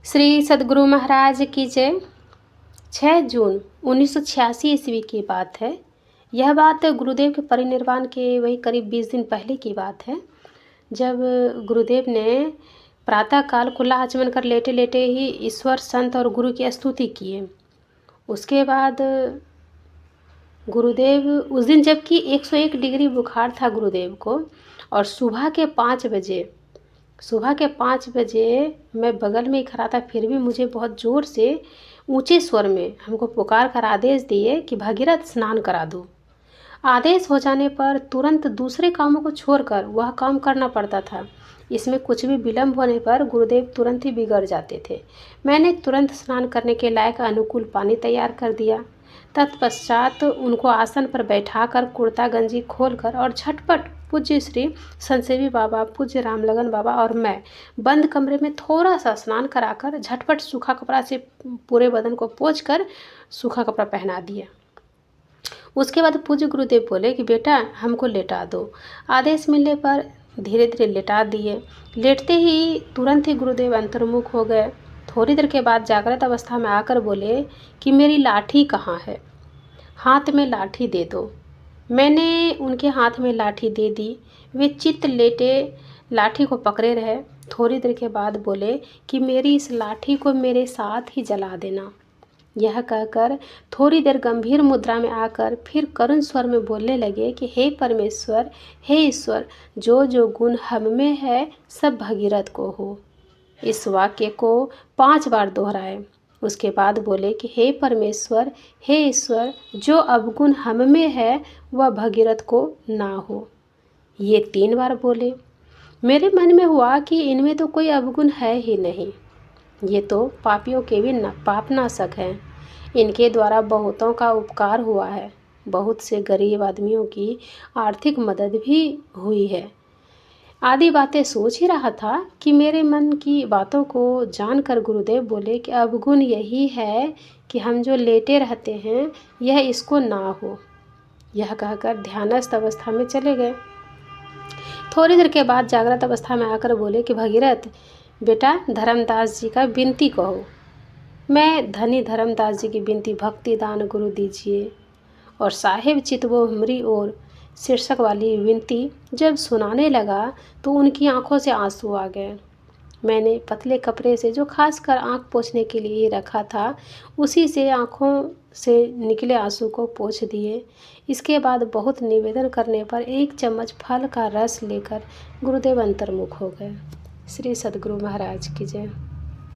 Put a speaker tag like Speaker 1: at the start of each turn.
Speaker 1: श्री सद्गुरु महाराज की जय। 6 जून 1986 ईस्वी की बात है। यह बात गुरुदेव के परिनिर्वाण के वही करीब 20 दिन पहले की बात है, जब गुरुदेव ने प्रातःकाल खुला आचमन कर लेटे लेटे ही ईश्वर, संत और गुरु की स्तुति किए। उसके बाद गुरुदेव उस दिन, जबकि 101 डिग्री बुखार था गुरुदेव को, और सुबह के 5 बजे मैं बगल में ही खड़ा था, फिर भी मुझे बहुत ज़ोर से ऊंचे स्वर में हमको पुकार कर आदेश दिए कि भगीरथ स्नान करा दो। आदेश हो जाने पर तुरंत दूसरे कामों को छोड़कर वह काम करना पड़ता था। इसमें कुछ भी विलंब होने पर गुरुदेव तुरंत ही बिगड़ जाते थे। मैंने तुरंत स्नान करने के लायक अनुकूल पानी तैयार कर दिया। तत्पश्चात उनको आसन पर बैठाकर कुर्ता गंजी खोलकर और झटपट पूज्य श्री संतसेवी बाबा, पूज्य रामलगन बाबा और मैं बंद कमरे में थोड़ा सा स्नान कराकर झटपट सूखा कपड़ा से पूरे बदन को पोंछकर सूखा कपड़ा पहना दिया। उसके बाद पूज्य गुरुदेव बोले कि बेटा हमको लेटा दो। आदेश मिलने पर धीरे धीरे लेटा दिए। लेटते ही तुरंत ही गुरुदेव अंतर्मुख हो गए। थोड़ी देर के बाद जागृत अवस्था में आकर बोले कि मेरी लाठी कहाँ है, हाथ में लाठी दे दो। मैंने उनके हाथ में लाठी दे दी। वे चित्त लेटे लाठी को पकड़े रहे। थोड़ी देर के बाद बोले कि मेरी इस लाठी को मेरे साथ ही जला देना। यह कहकर थोड़ी देर गंभीर मुद्रा में आकर फिर करुण स्वर में बोलने लगे कि हे परमेश्वर, हे ईश्वर, जो जो गुण हम में है सब भगीरथ को हो। इस वाक्य को 5 बार दोहराए। उसके बाद बोले कि हे परमेश्वर, हे ईश्वर, जो अवगुण हम में है वह भगीरथ को ना हो। ये 3 बार बोले। मेरे मन में हुआ कि इनमें तो कोई अवगुण है ही नहीं, ये तो पापियों के भी पापनाशक हैं। इनके द्वारा बहुतों का उपकार हुआ है, बहुत से गरीब आदमियों की आर्थिक मदद भी हुई है। आदि बातें सोच ही रहा था कि मेरे मन की बातों को जानकर गुरुदेव बोले कि अवगुण यही है कि हम जो लेटे रहते हैं यह इसको ना हो। यह कहकर ध्यानस्थ अवस्था में चले गए। थोड़ी देर के बाद जागृत अवस्था में आकर बोले कि भगीरथ बेटा, धर्मदास जी का विनती कहो। मैं धनी धर्मदास जी की विनती भक्ति दान गुरु दीजिए और साहेब चितवो हमरी ओर शीर्षक वाली विनती जब सुनाने लगा तो उनकी आंखों से आंसू आ गए। मैंने पतले कपड़े से, जो खासकर आंख पोंछने के लिए रखा था, उसी से आंखों से निकले आंसू को पोंछ दिए। इसके बाद बहुत निवेदन करने पर 1 चम्मच फल का रस लेकर गुरुदेव अंतर्मुख हो गए। श्री सद्गुरु महाराज की जय।